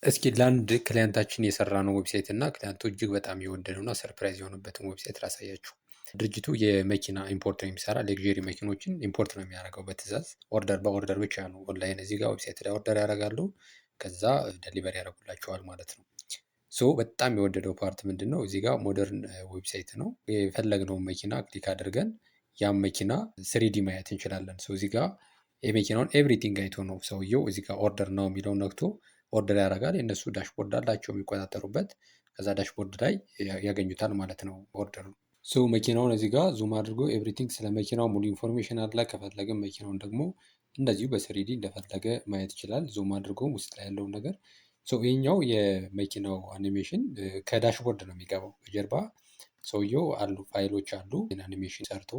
እስኪ ለአንድ ክሊያንታችን የሰራነው ዌብሳይት እና ክሊያንቱ እጅግ በጣም የወደደው እና ሰርፕራይዝ የሆነበትን ዌብሳይት ላሳያችሁ። ድርጅቱ የመኪና ኢምፖርት ነው የሚሰራ ሌግዠሪ መኪኖችን ኢምፖርት ነው የሚያደርገው በትዕዛዝ በኦርደር ብቻ ነው። ኦንላይን እዚህ ጋር ዌብሳይት ላይ ኦርደር ያደርጋሉ። ከዛ ደሊቨሪ ያደርጉላቸዋል ማለት ነው። ሶ በጣም የወደደው ፓርት ምንድነው? እዚህ ጋር ሞደርን ዌብሳይት ነው። የፈለግነውን መኪና ክሊክ አድርገን ያም መኪና ስሪዲ ማየት እንችላለን። ሶ እዚህ ጋር የመኪናውን ኤቭሪቲንግ አይቶ ነው ሰውየው እዚህ ጋር ኦርደር ነው የሚለውን ነክቶ ኦርደር ያደርጋል። የእነሱ ዳሽቦርድ አላቸው የሚቆጣጠሩበት። ከዛ ዳሽቦርድ ላይ ያገኙታል ማለት ነው ኦርደሩ። ሶ መኪናውን እዚህ ጋር ዙም አድርጎ ኤቭሪቲንግ ስለ መኪናው ሙሉ ኢንፎርሜሽን አለ። ከፈለግን መኪናውን ደግሞ እንደዚሁ በስሪዲ እንደፈለገ ማየት ይችላል። ዙም አድርጎ ውስጥ ላይ ያለውን ነገር። ሶ ይሄኛው የመኪናው አኒሜሽን ከዳሽቦርድ ነው የሚገባው። በጀርባ ሰውየው አሉ ፋይሎች አሉ። አኒሜሽን ሰርቶ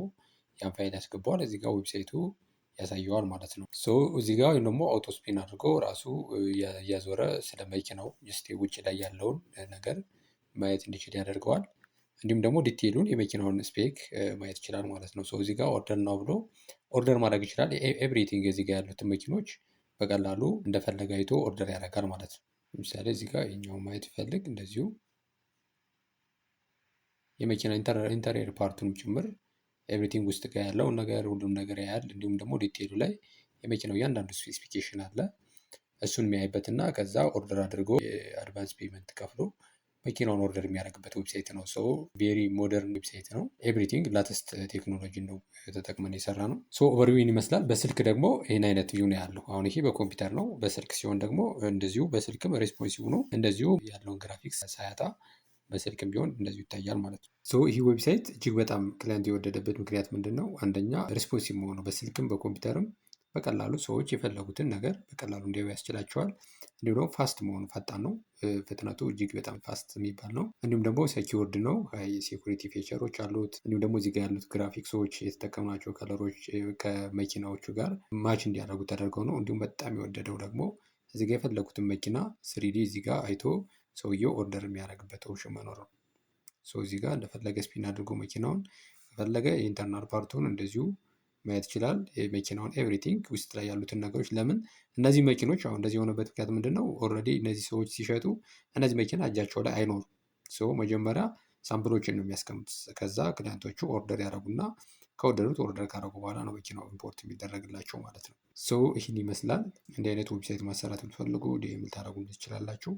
ያን ፋይል ያስገባዋል። እዚህ ጋር ዌብሳይቱ ያሳየዋል ማለት ነው። ሶ እዚህ ጋር ወይም ደግሞ አውቶ ስፒን አድርጎ ራሱ እያዞረ ስለ መኪናው ጀስት ውጭ ላይ ያለውን ነገር ማየት እንዲችል ያደርገዋል። እንዲሁም ደግሞ ዲቴይሉን የመኪናውን ስፔክ ማየት ይችላል ማለት ነው። ሶ እዚህ ጋር ኦርደር ነው ብሎ ኦርደር ማድረግ ይችላል። ኤቭሪቲንግ እዚህ ጋር ያሉትን መኪኖች በቀላሉ እንደፈለገ አይቶ ኦርደር ያደርጋል ማለት ነው። ለምሳሌ እዚህ ጋር ይሄኛውን ማየት ይፈልግ እንደዚሁ የመኪና ኢንተሪየር ፓርቱንም ጭምር ኤቭሪቲንግ ውስጥ ጋር ያለውን ነገር ሁሉም ነገር ያያል። እንዲሁም ደግሞ ዲቴይሉ ላይ የመኪናው እያንዳንዱ ስፔሲፊኬሽን አለ። እሱን የሚያይበት እና ከዛ ኦርደር አድርጎ የአድቫንስ ፔመንት ከፍሎ መኪናውን ኦርደር የሚያደርግበት ዌብሳይት ነው። ሶ ቬሪ ሞደርን ዌብሳይት ነው። ኤቭሪቲንግ ላተስት ቴክኖሎጂ ነው ተጠቅመን የሰራ ነው። ሶ ኦቨርቪውን ይመስላል። በስልክ ደግሞ ይህን አይነት ቪው ነው ያለው። አሁን ይሄ በኮምፒውተር ነው። በስልክ ሲሆን ደግሞ እንደዚሁ በስልክም ሬስፖንሲቭ ነው። እንደዚሁ ያለውን ግራፊክስ ሳያጣ በስልክም ቢሆን እንደዚሁ ይታያል ማለት ነው። ሶ ይህ ዌብሳይት እጅግ በጣም ክላይንት የወደደበት ምክንያት ምንድን ነው? አንደኛ ሬስፖንሲቭ መሆኑ፣ በስልክም በኮምፒውተርም በቀላሉ ሰዎች የፈለጉትን ነገር በቀላሉ እንዲያዩ ያስችላቸዋል። እንዲሁም ደግሞ ፋስት መሆኑ፣ ፈጣን ነው። ፍጥነቱ እጅግ በጣም ፋስት የሚባል ነው። እንዲሁም ደግሞ ሴኪውርድ ነው። ሴኩሪቲ ፊቸሮች አሉት። እንዲሁም ደግሞ እዚህ ጋር ያሉት ግራፊክሶች የተጠቀምናቸው ከለሮች ከመኪናዎቹ ጋር ማች እንዲያደርጉ ተደርገው ነው። እንዲሁም በጣም የወደደው ደግሞ እዚህ ጋር የፈለጉትን መኪና ስሪዲ እዚህ ጋር አይቶ ሰውየው ኦርደር የሚያደርግበት ኦፕሽን መኖር ነው። ሶ እዚህ ጋር እንደፈለገ ስፒን አድርጎ መኪናውን ከፈለገ የኢንተርናል ፓርቱን እንደዚሁ ማየት ይችላል። የመኪናውን ኤቭሪቲንግ ውስጥ ላይ ያሉትን ነገሮች። ለምን እነዚህ መኪኖች አሁን እንደዚህ የሆነበት ምክንያት ምንድን ነው? ኦልሬዲ እነዚህ ሰዎች ሲሸጡ እነዚህ መኪና እጃቸው ላይ አይኖሩም። ሶ መጀመሪያ ሳምፕሎችን ነው የሚያስቀምጡት። ከዛ ክሊያንቶቹ ኦርደር ያደረጉና ከወደዱት ኦርደር ካደረጉ በኋላ ነው መኪናው ኢምፖርት የሚደረግላቸው ማለት ነው። ሶ ይህን ይመስላል። እንዲህ አይነት ዌብሳይት ማሰራት የምትፈልጉ ዲኤም ልታደርጉን ትችላላችሁ።